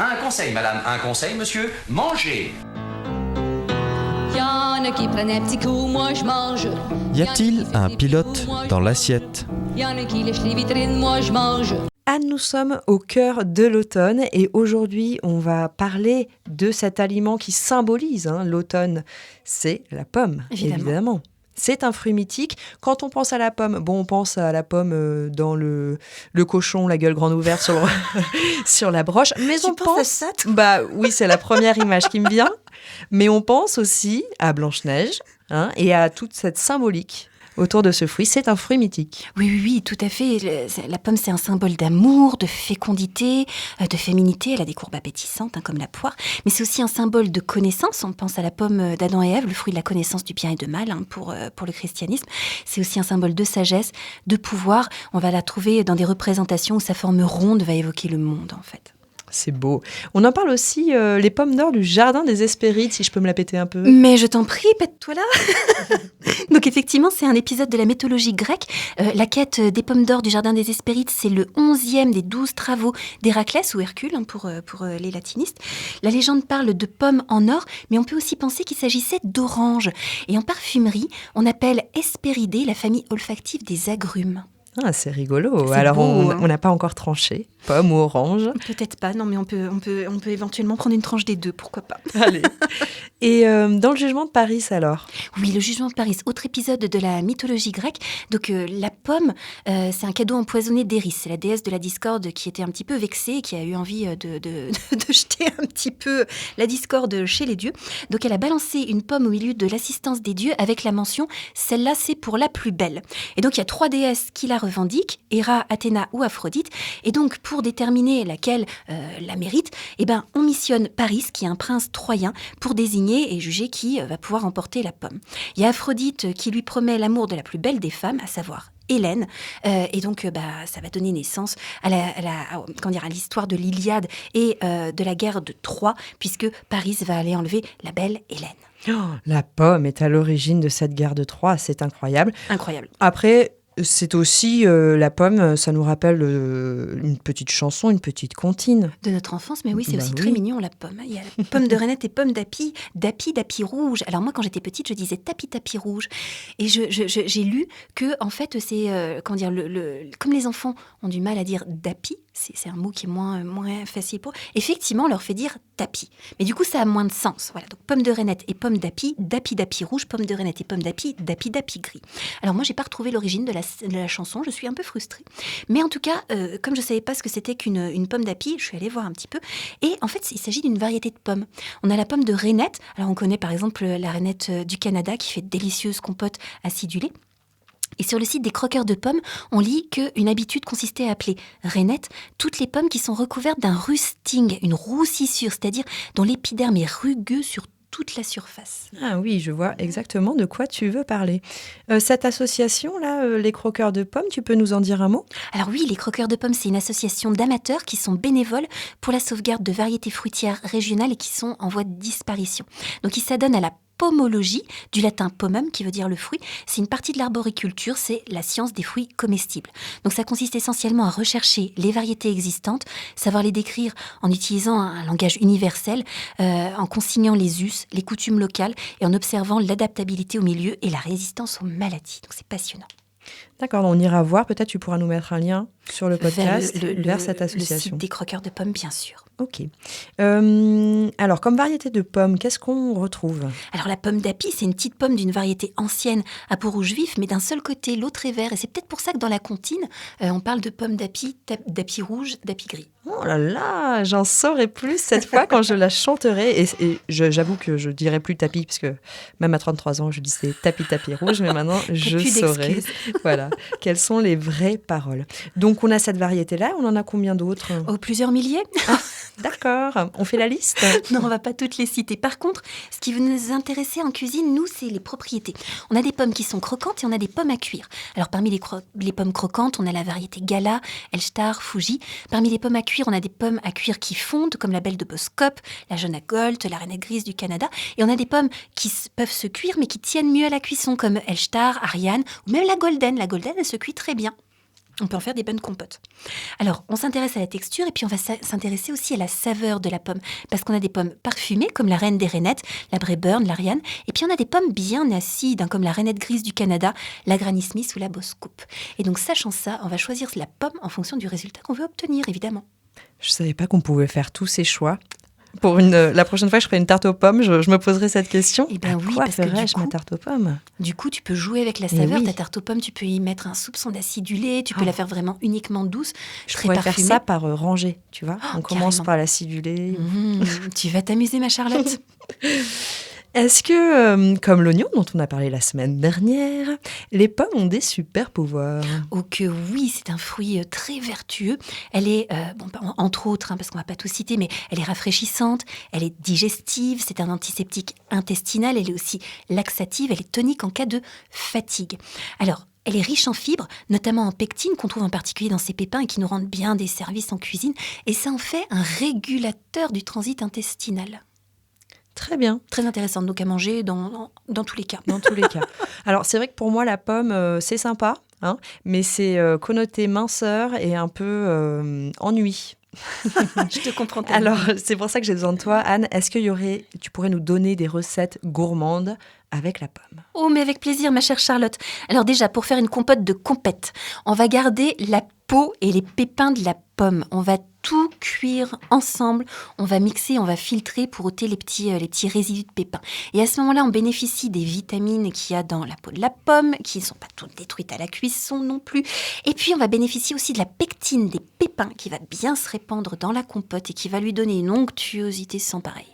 Un conseil, madame, un conseil, monsieur, mangez. Y'en a qui prennent un petit coup, moi je mange. Y a-t-il un pilote dans l'assiette ? Y'en a qui lèchent les vitrines, moi je mange. Anne, nous sommes au cœur de l'automne et aujourd'hui, on va parler de cet aliment qui symbolise l'automne. C'est la pomme, évidemment. C'est un fruit mythique. Quand on pense à la pomme, on pense à la pomme dans le cochon, la gueule grande ouverte sur la broche. Mais tu on penses pense à ça, oui, c'est la première image qui me vient. Mais on pense aussi à Blanche-Neige et à toute cette symbolique autour de ce fruit. C'est un fruit mythique. Oui, tout à fait. La pomme, c'est un symbole d'amour, de fécondité, de féminité. Elle a des courbes appétissantes, comme la poire. Mais c'est aussi un symbole de connaissance. On pense à la pomme d'Adam et Ève, le fruit de la connaissance du bien et du mal pour le christianisme. C'est aussi un symbole de sagesse, de pouvoir. On va la trouver dans des représentations où sa forme ronde va évoquer le monde, en fait. C'est beau. On en parle aussi, les pommes d'or du jardin des Hespérides, si je peux me la péter un peu. Mais je t'en prie, pète-toi là. Donc effectivement, c'est un épisode de la mythologie grecque. La quête des pommes d'or du jardin des Hespérides, c'est le 11e des 12 travaux d'Héraclès, ou Hercule pour les latinistes. La légende parle de pommes en or, mais on peut aussi penser qu'il s'agissait d'oranges. Et en parfumerie, on appelle Hespéridés la famille olfactive des agrumes. Ah, c'est rigolo. C'est alors, beau, on n'a pas encore tranché. Pomme ou orange. Peut-être pas, non, mais on peut éventuellement prendre une tranche des deux, pourquoi pas. Allez. Et dans le jugement de Paris, alors ? Oui, le jugement de Paris, autre épisode de la mythologie grecque. Donc, la pomme, c'est un cadeau empoisonné d'Éris. C'est la déesse de la discorde qui était un petit peu vexée et qui a eu envie de jeter un petit peu la discorde chez les dieux. Donc, elle a balancé une pomme au milieu de l'assistance des dieux avec la mention « Celle-là, c'est pour la plus belle ». Et donc, il y a 3 déesses qui la revendiquent, Héra, Athéna ou Aphrodite. Et donc, pour déterminer laquelle la mérite, on missionne Paris, qui est un prince troyen, pour désigner et juger qui va pouvoir emporter la pomme. Il y a Aphrodite qui lui promet l'amour de la plus belle des femmes, à savoir Hélène, et donc ça va donner naissance à l'histoire de l'Iliade et de la guerre de Troie, puisque Paris va aller enlever la belle Hélène. Oh, la pomme est à l'origine de cette guerre de Troie, c'est incroyable. Incroyable. Après, c'est aussi la pomme, ça nous rappelle une petite chanson, une petite comptine. De notre enfance, mais oui, c'est aussi très mignon, la pomme. Il y a la pomme de reinette et pomme d'api rouge. Alors moi, quand j'étais petite, je disais tapi rouge. Et j'ai lu que, en fait, c'est, comme les enfants ont du mal à dire d'api, c'est un mot qui est moins facile pour eux. Effectivement, on leur fait dire tapis. Mais du coup, ça a moins de sens. Voilà, donc pomme de reinette et pomme d'api rouge, pomme de reinette et pomme d'api gris. Alors moi, j'ai pas retrouvé l'origine de la chanson, je suis un peu frustrée. Mais en tout cas, comme je savais pas ce que c'était qu'une pomme d'api, je suis allée voir un petit peu. Et en fait, il s'agit d'une variété de pommes. On a la pomme de reinette. Alors on connaît par exemple la reinette du Canada qui fait de délicieuses compotes acidulées. Et sur le site des croqueurs de pommes, on lit qu'une habitude consistait à appeler reinette toutes les pommes qui sont recouvertes d'un rusting, une roussissure, c'est-à-dire dont l'épiderme est rugueux sur toute la surface. Ah oui, je vois exactement de quoi tu veux parler. Cette association-là, les croqueurs de pommes, tu peux nous en dire un mot ? Alors oui, les croqueurs de pommes, c'est une association d'amateurs qui sont bénévoles pour la sauvegarde de variétés fruitières régionales et qui sont en voie de disparition. Donc ils s'adonnent à la pomologie, du latin pomum, qui veut dire le fruit. C'est une partie de l'arboriculture, c'est la science des fruits comestibles. Donc ça consiste essentiellement à rechercher les variétés existantes, savoir les décrire en utilisant un langage universel, en consignant les us, les coutumes locales et en observant l'adaptabilité au milieu et la résistance aux maladies. Donc c'est passionnant. D'accord, on ira voir. Peut-être tu pourras nous mettre un lien sur le podcast vers cette Le association. site des croqueurs de pommes, bien sûr. Ok. Alors, comme variété de pommes, qu'est-ce qu'on retrouve ? Alors la pomme d'api, c'est une petite pomme d'une variété ancienne à peau rouge vif, mais d'un seul côté, l'autre est vert. Et c'est peut-être pour ça que dans la comptine, on parle de pomme d'api rouge, d'api gris. Oh là là, j'en saurai plus cette fois quand je la chanterai. Et j'avoue que je dirai plus tapis, parce que même à 33 ans, je disais tapis rouge, mais maintenant, je saurai. Voilà, quelles sont les vraies paroles. Donc, on a cette variété-là, on en a combien d'autres ? Oh, plusieurs milliers. D'accord, on fait la liste ? Non, on va pas toutes les citer. Par contre, ce qui veut nous intéresser en cuisine, nous, c'est les propriétés. On a des pommes qui sont croquantes et on a des pommes à cuire. Alors, parmi les pommes croquantes, on a la variété Gala, Elstar, Fuji. Parmi les pommes à cuire, on a des pommes à cuire qui fondent, comme la belle de Boskop, la jaune à Gold, la reine grise du Canada. Et on a des pommes qui peuvent se cuire, mais qui tiennent mieux à la cuisson, comme Elstar, Ariane, ou même la Golden. La Golden, elle se cuit très bien. On peut en faire des bonnes compotes. Alors, on s'intéresse à la texture et puis on va s'intéresser aussi à la saveur de la pomme. Parce qu'on a des pommes parfumées, comme la reine des rainettes, la Braeburn, l'Ariane. Et puis on a des pommes bien acides, comme la rainette grise du Canada, la Granny Smith ou la Boss Coupe. Et donc, sachant ça, on va choisir la pomme en fonction du résultat qu'on veut obtenir, évidemment. Je ne savais pas qu'on pouvait faire tous ces choix. La prochaine fois que je ferai une tarte aux pommes, je me poserai cette question. Eh bien oui, quoi parce que ferais-je ma tarte aux pommes? Du coup, tu peux jouer avec la saveur. oui. Ta tarte aux pommes, tu peux y mettre un soupçon d'acidulé, tu peux la faire vraiment uniquement douce, Je très pourrais faire parfumée. ça par rangée, tu vois. On commence carrément. par l'acidulé. Tu vas t'amuser, ma Charlotte. Est-ce que, comme l'oignon dont on a parlé la semaine dernière, les pommes ont des super pouvoirs? Oh que oui, c'est un fruit très vertueux. Elle est, entre autres, parce qu'on ne va pas tout citer, mais elle est rafraîchissante, elle est digestive, c'est un antiseptique intestinal, elle est aussi laxative, elle est tonique en cas de fatigue. Alors, elle est riche en fibres, notamment en pectine, qu'on trouve en particulier dans ces pépins et qui nous rendent bien des services en cuisine. Et ça en fait un régulateur du transit intestinal. Très bien. Très intéressant, donc à manger dans tous les cas. Dans tous les cas. Alors, c'est vrai que pour moi, la pomme, c'est sympa, hein, mais c'est connoté minceur et un peu ennui. Je te comprends tellement. Alors, c'est pour ça que j'ai besoin de toi, Anne. Est-ce tu pourrais nous donner des recettes gourmandes avec la pomme? Oh, mais avec plaisir, ma chère Charlotte. Alors déjà, pour faire une compote de compète, on va garder la peau et les pépins de la pomme. On va tout cuire ensemble. On va mixer, on va filtrer pour ôter les petits résidus de pépins. Et à ce moment-là, on bénéficie des vitamines qu'il y a dans la peau de la pomme, qui ne sont pas toutes détruites à la cuisson non plus. Et puis, on va bénéficier aussi de la pectine des pépins qui va bien se répandre dans la compote et qui va lui donner une onctuosité sans pareil.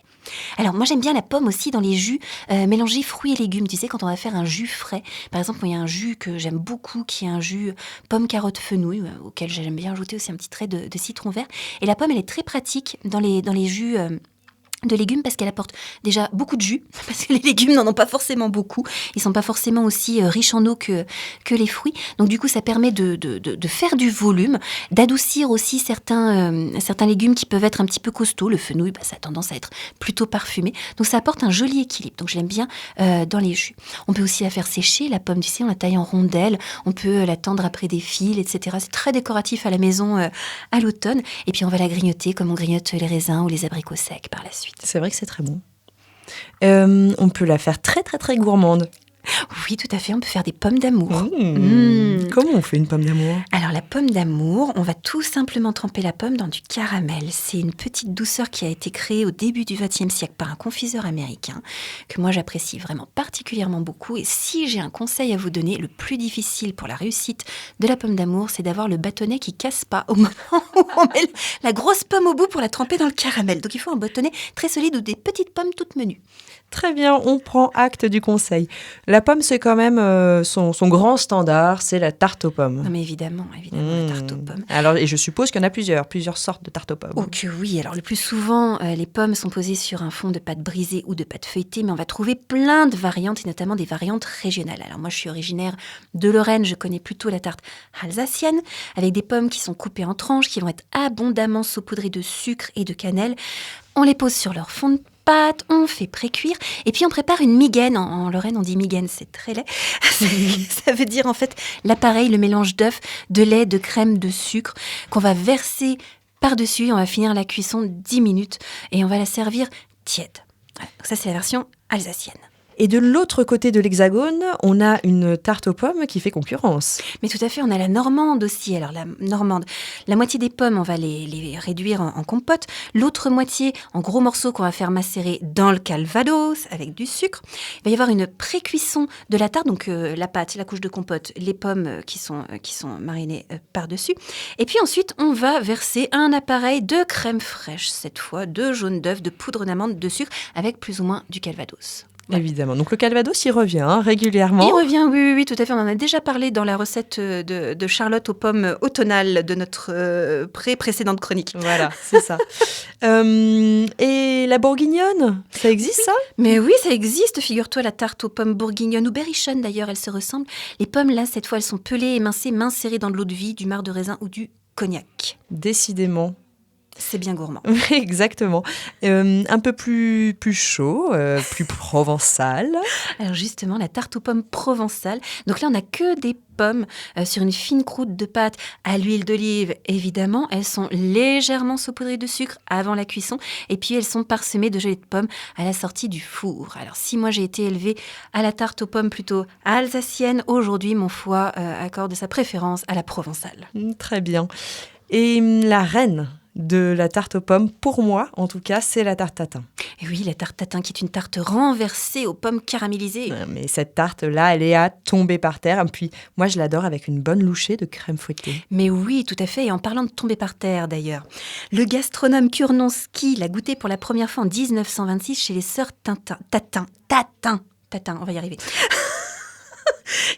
Alors, moi, j'aime bien la pomme aussi dans les jus mélangés fruits et légumes. Tu sais, quand on va faire un jus frais, par exemple, il y a un jus que j'aime beaucoup, qui est un jus pomme, carotte, fenouil, auquel j'aime bien ajouter aussi un petit trait de citron vert. Et la pomme, elle est très pratique dans les jus de légumes parce qu'elle apporte déjà beaucoup de jus, parce que les légumes n'en ont pas forcément beaucoup. Ils sont pas forcément aussi riches en eau que les fruits. Donc du coup, ça permet de faire du volume, d'adoucir aussi certains légumes qui peuvent être un petit peu costauds. Le fenouil, ça a tendance à être plutôt parfumé. Donc ça apporte un joli équilibre. Donc je l'aime bien dans les jus. On peut aussi la faire sécher, la pomme, tu sais, on la taille en rondelles. On peut la tendre après des fils, etc. C'est très décoratif à la maison à l'automne. Et puis on va la grignoter comme on grignote les raisins ou les abricots secs par la suite. C'est vrai que c'est très bon. On peut la faire très très très gourmande. Oui, tout à fait, on peut faire des pommes d'amour. Comment on fait une pomme d'amour? Alors la pomme d'amour, on va tout simplement tremper la pomme dans du caramel. C'est une petite douceur qui a été créée au début du XXe siècle par un confiseur américain que moi j'apprécie vraiment particulièrement beaucoup. Et si j'ai un conseil à vous donner, le plus difficile pour la réussite de la pomme d'amour, c'est d'avoir le bâtonnet qui casse pas au moment où on met la grosse pomme au bout pour la tremper dans le caramel. Donc il faut un bâtonnet très solide ou des petites pommes toutes menues. Très bien, on prend acte du conseil. La pomme, c'est quand même son grand standard, c'est la tarte aux pommes. Non mais évidemment, la tarte aux pommes. Alors, et je suppose qu'il y en a plusieurs sortes de tarte aux pommes. Oh que oui, alors le plus souvent, les pommes sont posées sur un fond de pâte brisée ou de pâte feuilletée, mais on va trouver plein de variantes, et notamment des variantes régionales. Alors moi, je suis originaire de Lorraine, je connais plutôt la tarte alsacienne, avec des pommes qui sont coupées en tranches, qui vont être abondamment saupoudrées de sucre et de cannelle. On les pose sur leur fond de pâte, on fait pré-cuire, et puis on prépare une migaine. En Lorraine, on dit migaine, c'est très laid. Ça veut dire en fait l'appareil, le mélange d'œufs, de lait, de crème, de sucre, qu'on va verser par-dessus. On va finir la cuisson 10 minutes et on va la servir tiède. Voilà. Donc ça, c'est la version alsacienne. Et de l'autre côté de l'Hexagone, on a une tarte aux pommes qui fait concurrence. Mais tout à fait, on a la normande aussi. Alors la normande, la moitié des pommes, on va les réduire en compote. L'autre moitié, en gros morceaux qu'on va faire macérer dans le calvados avec du sucre. Il va y avoir une pré-cuisson de la tarte, donc la pâte, la couche de compote, les pommes qui sont marinées par-dessus. Et puis ensuite, on va verser un appareil de crème fraîche, cette fois, de jaune d'œuf, de poudre d'amande, de sucre, avec plus ou moins du calvados. Ouais. Évidemment. Donc le calvados, il revient régulièrement. Il revient, oui, tout à fait. On en a déjà parlé dans la recette de Charlotte aux pommes automnales de notre précédente chronique. Voilà, c'est ça. Et la bourguignonne, ça existe ça? Mais oui, ça existe. Figure-toi, la tarte aux pommes bourguignonne ou berrichonne d'ailleurs, elles se ressemblent. Les pommes, là, cette fois, elles sont pelées, émincées, mincérées dans de l'eau de vie, du marc de raisin ou du cognac. Décidément. C'est bien gourmand. Exactement. Un peu plus chaud, plus provençal. Alors justement, la tarte aux pommes provençale. Donc là, on n'a que des pommes sur une fine croûte de pâte à l'huile d'olive. Évidemment, elles sont légèrement saupoudrées de sucre avant la cuisson. Et puis, elles sont parsemées de gelée de pommes à la sortie du four. Alors, si moi, j'ai été élevée à la tarte aux pommes plutôt alsacienne, aujourd'hui, mon foie accorde sa préférence à la provençale. Très bien. Et la reine de la tarte aux pommes, pour moi, en tout cas, c'est la tarte tatin. Et oui, la tarte tatin qui est une tarte renversée aux pommes caramélisées. Mais cette tarte-là, elle est à tomber par terre. Et puis, moi, je l'adore avec une bonne louchée de crème fouettée. Mais oui, tout à fait. Et en parlant de tomber par terre, d'ailleurs, le gastronome Kurnonski l'a goûté pour la première fois en 1926 chez les sœurs Tatin, on va y arriver.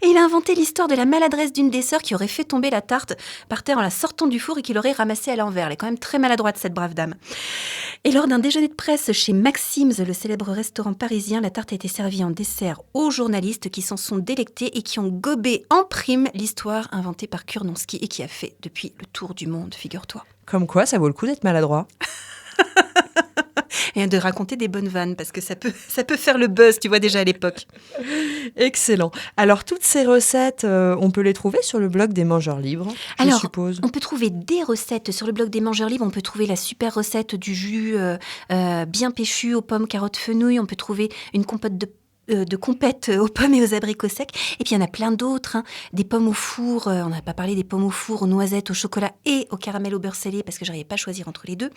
Et il a inventé l'histoire de la maladresse d'une des sœurs qui aurait fait tomber la tarte par terre en la sortant du four et qui l'aurait ramassée à l'envers. Elle est quand même très maladroite, cette brave dame. Et lors d'un déjeuner de presse chez Maxim's, le célèbre restaurant parisien, la tarte a été servie en dessert aux journalistes qui s'en sont délectés et qui ont gobé en prime l'histoire inventée par Kurnonski et qui a fait depuis le tour du monde, figure-toi. Comme quoi, ça vaut le coup d'être maladroit. Et de raconter des bonnes vannes, parce que ça peut faire le buzz, tu vois, déjà à l'époque. Excellent. Alors, toutes ces recettes, on peut les trouver sur le blog des Mangeurs Libres, je suppose. On peut trouver des recettes sur le blog des Mangeurs Libres. On peut trouver la super recette du jus bien péchu aux pommes, carottes, fenouil. On peut trouver une compote de compète aux pommes et aux abricots secs. Et puis, il y en a plein d'autres. Des pommes au four. On n'a pas parlé des pommes au four, aux noisettes, au chocolat et au caramel au beurre salé parce que je n'arrivais pas à choisir entre les deux.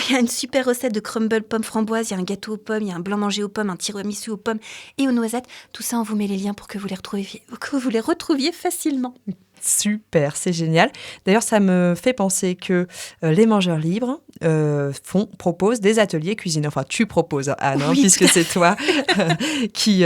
Il y a une super recette de crumble pommes framboises. Il y a un gâteau aux pommes, il y a un blanc mangé aux pommes, un tiramisu aux pommes et aux noisettes. Tout ça, on vous met les liens pour que vous les retrouviez facilement. Super, c'est génial. D'ailleurs, ça me fait penser que les Mangeurs Libres proposent des ateliers cuisine. Enfin, tu proposes, Anne, Oui, puisque c'est toi qui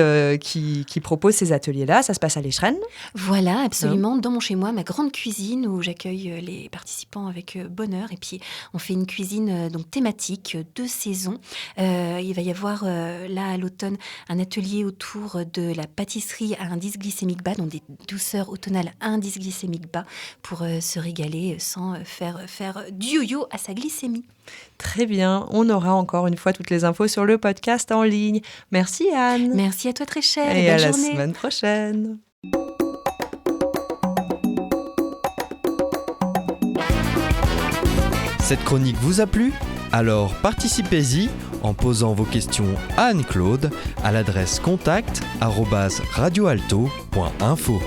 propose ces ateliers-là. Ça se passe à l'Échrennes. Voilà, absolument. Dans mon chez-moi, ma grande cuisine où j'accueille les participants avec bonheur. Et puis, on fait une cuisine donc thématique de saison. Il va y avoir là à l'automne un atelier autour de la pâtisserie à indice glycémique bas, donc des douceurs automnales à indice glycémique bas pour se régaler sans faire du yo-yo à sa glycémie. Très bien, on aura encore une fois toutes les infos sur le podcast en ligne. Merci Anne. Merci à toi très chère et bonne à journée. La semaine prochaine. Cette chronique vous a plu ? Alors participez-y en posant vos questions à Anne-Claude à l'adresse contact@radioalto.info.